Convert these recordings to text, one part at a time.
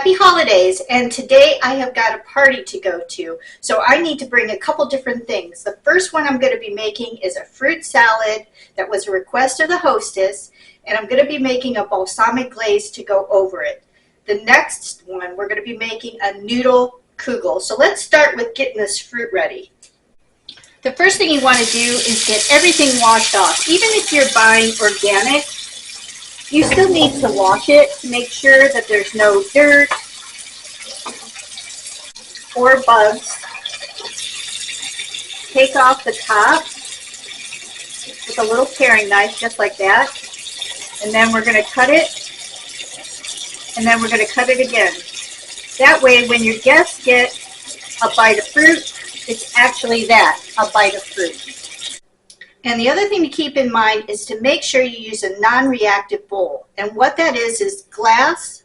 Happy holidays, and today I have got a party to go to, so I need to bring a couple different things. The first one I'm going to be making is a fruit salad that was a request of the hostess, and I'm going to be making a balsamic glaze to go over it. The next one, we're going to be making a Noodle Kugel. So let's start with getting this fruit ready. The first thing you want to do is get everything washed off. Even if you're buying organic, you still need to wash it to make sure that there's no dirt or bugs. Take off the top with a little paring knife, just like that. And then we're going to cut it, and then we're going to cut it again. That way, when your guests get a bite of fruit, it's actually that, a bite of fruit. And the other thing to keep in mind is to make sure you use a non-reactive bowl. And what that is glass,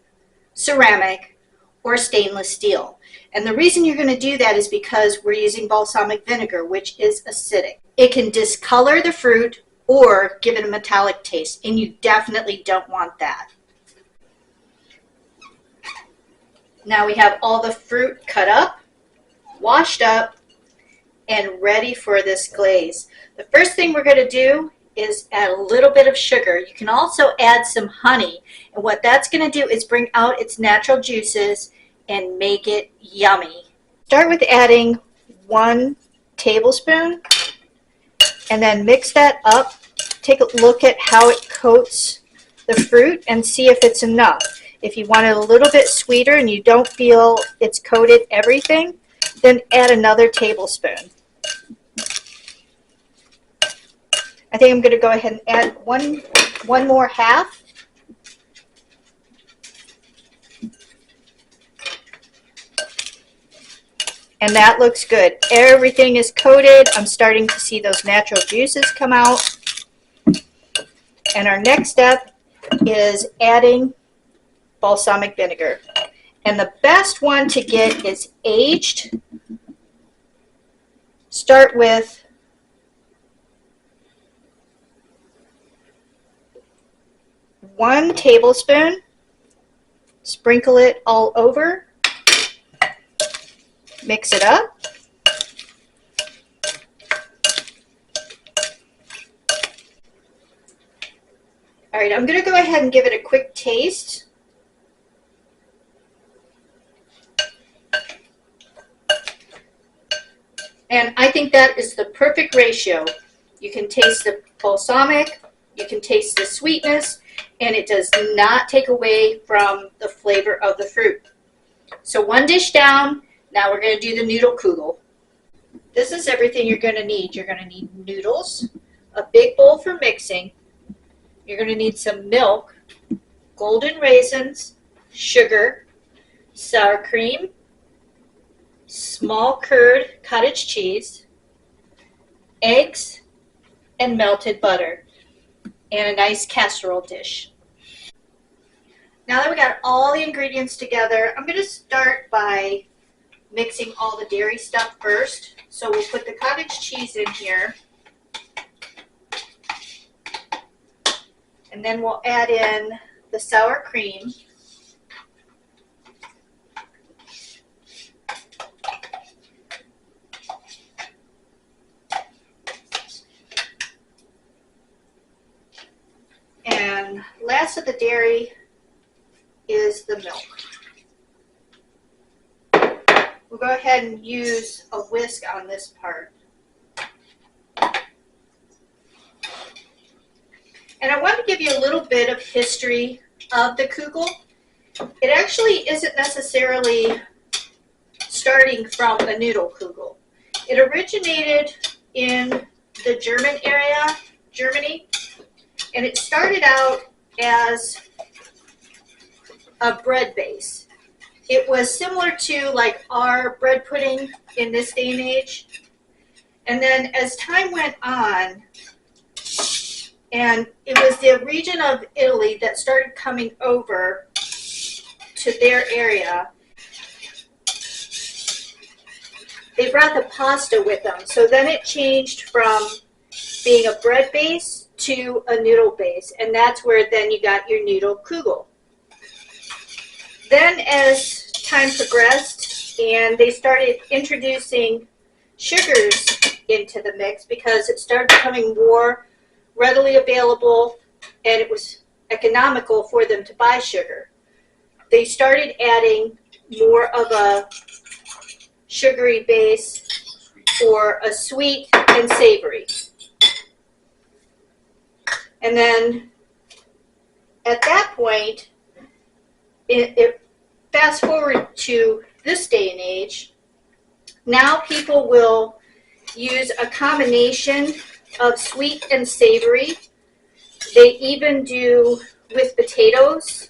ceramic, or stainless steel. And the reason you're going to do that is because we're using balsamic vinegar, which is acidic. It can discolor the fruit or give it a metallic taste, and you definitely don't want that. Now we have all the fruit cut up, washed up, and ready for this glaze. The first thing we're going to do is add a little bit of sugar. You can also add some honey, and what that's going to do is bring out its natural juices and make it yummy. Start with adding 1 tablespoon and then mix that up. Take a look at how it coats the fruit and see if it's enough. If you want it a little bit sweeter and you don't feel it's coated everything, then add another tablespoon. I think I'm going to go ahead and add one more half. And that looks good. Everything is coated. I'm starting to see those natural juices come out. And our next step is adding balsamic vinegar. And the best one to get is aged. Start with 1 tablespoon. Sprinkle it all over. Mix it up. All right, I'm going to go ahead and give it a quick taste. And I think that is the perfect ratio. You can taste the balsamic, you can taste the sweetness, and it does not take away from the flavor of the fruit. So 1 dish down, now we're going to do the Noodle Kugel. This is everything you're going to need. You're going to need noodles, a big bowl for mixing. You're going to need some milk, golden raisins, sugar, sour cream, small curd cottage cheese, eggs, and melted butter, and a nice casserole dish. Now that we got all the ingredients together, I'm going to start by mixing all the dairy stuff first. So we'll put the cottage cheese in here, and then we'll add in the sour cream, and last of the dairy is the milk. We'll go ahead and use a whisk on this part. And I want to give you a little bit of history of the Kugel. It actually isn't necessarily starting from a Noodle Kugel. It originated in the German area, Germany, and it started out as a bread base. It was similar to like our bread pudding in this day and age. And then as time went on, and it was the region of Italy that started coming over to their area, they brought the pasta with them. So then it changed from being a bread base to a noodle base. And that's where then you got your Noodle Kugel. Then as time progressed and they started introducing sugars into the mix because it started becoming more readily available and it was economical for them to buy sugar, they started adding more of a sugary base or a sweet and savory. And then at that point, fast forward to this day and age, now people will use a combination of sweet and savory. They even do with potatoes,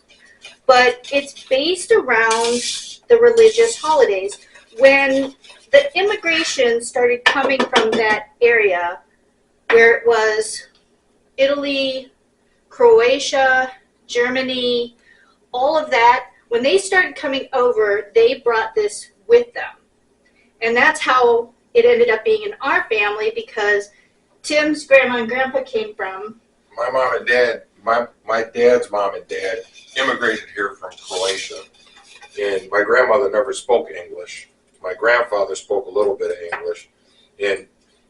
but it's based around the religious holidays. When the immigration started coming from that area, where it was Italy, Croatia, Germany, all of that, when they started coming over, they brought this with them. And that's how it ended up being in our family, because Tim's grandma and grandpa came from. My mom and dad, my dad's mom and dad immigrated here from Croatia. And my grandmother never spoke English. My grandfather spoke a little bit of English. And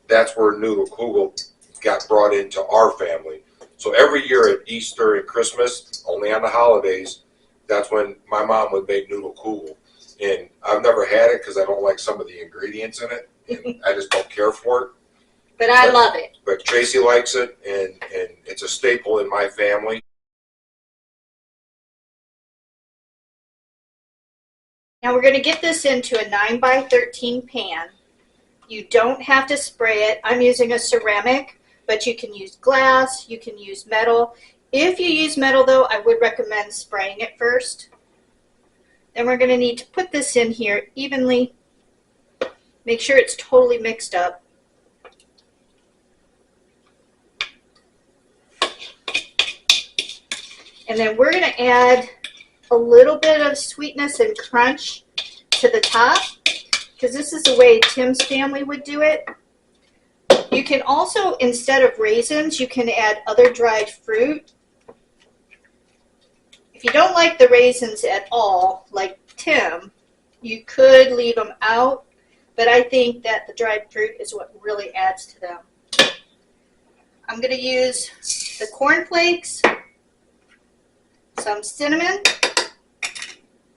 that's where Noodle Kugel got brought into our family. So every year at Easter and Christmas, only on the holidays, that's when my mom would make Noodle Kugel. And I've never had it because I don't like some of the ingredients in it. And I just don't care for it. But I love it. But Tracy likes it, and it's a staple in my family. Now we're going to get this into a 9x13 pan. You don't have to spray it. I'm using a ceramic, but you can use glass, you can use metal. If you use metal though, I would recommend spraying it first. Then we're going to need to put this in here evenly. Make sure it's totally mixed up. And then we're going to add a little bit of sweetness and crunch to the top, because this is the way Tim's family would do it. You can also, instead of raisins, you can add other dried fruit. If you don't like the raisins at all, like Tim, you could leave them out, but I think that the dried fruit is what really adds to them. I'm going to use the corn flakes, some cinnamon,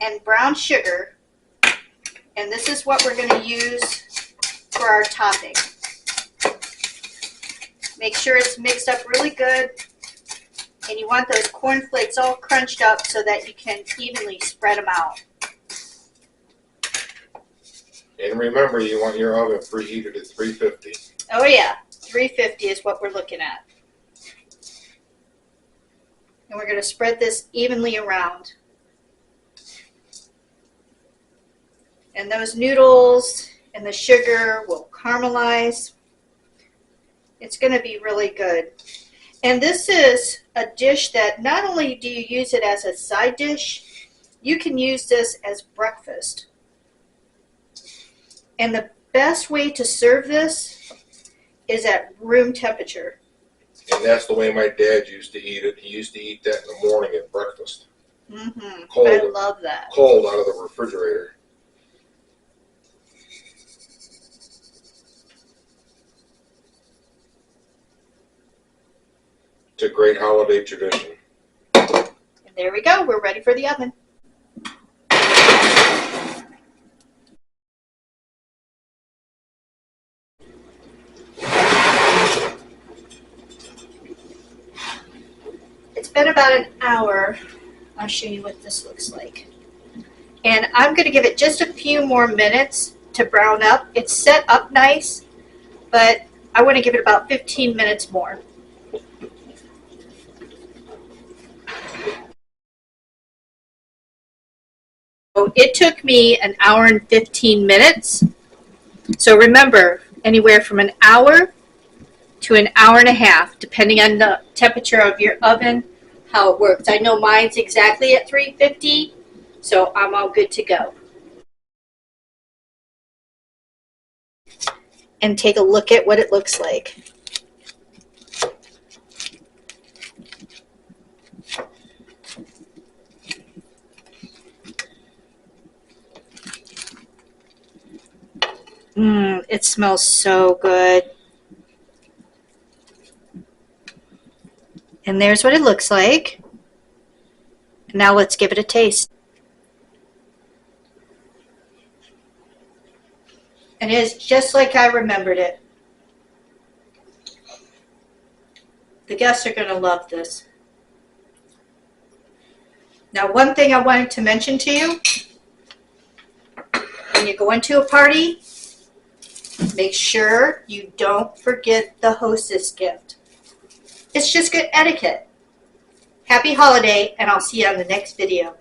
and brown sugar, and this is what we're going to use for our topping. Make sure it's mixed up really good, and you want those corn flakes all crunched up so that you can evenly spread them out. And remember, you want your oven preheated at 350. Oh yeah, 350 is what we're looking at. And we're going to spread this evenly around. And those noodles and the sugar will caramelize. It's going to be really good. And this is a dish that not only do you use it as a side dish, you can use this as breakfast. And the best way to serve this is at room temperature. And that's the way my dad used to eat it. He used to eat that in the morning at breakfast. Mm-hmm. Cold, I love that. Cold out of the refrigerator. It's a great holiday tradition. And there we go. We're ready for the oven. It's been about an hour. I'll show you what this looks like. And I'm going to give it just a few more minutes to brown up. It's set up nice, but I want to give it about 15 minutes more. So it took me an hour and 15 minutes. So remember, anywhere from an hour to an hour and a half, depending on the temperature of your oven, how it works. I know mine's exactly at 350, so I'm all good to go. And take a look at what it looks like. It smells so good. And there's what it looks like. Now let's give it a taste. It is just like I remembered it. The guests are going to love this. Now, one thing I wanted to mention to you, when you go into a party, make sure you don't forget the hostess gift. It's just good etiquette. Happy holiday, and I'll see you on the next video.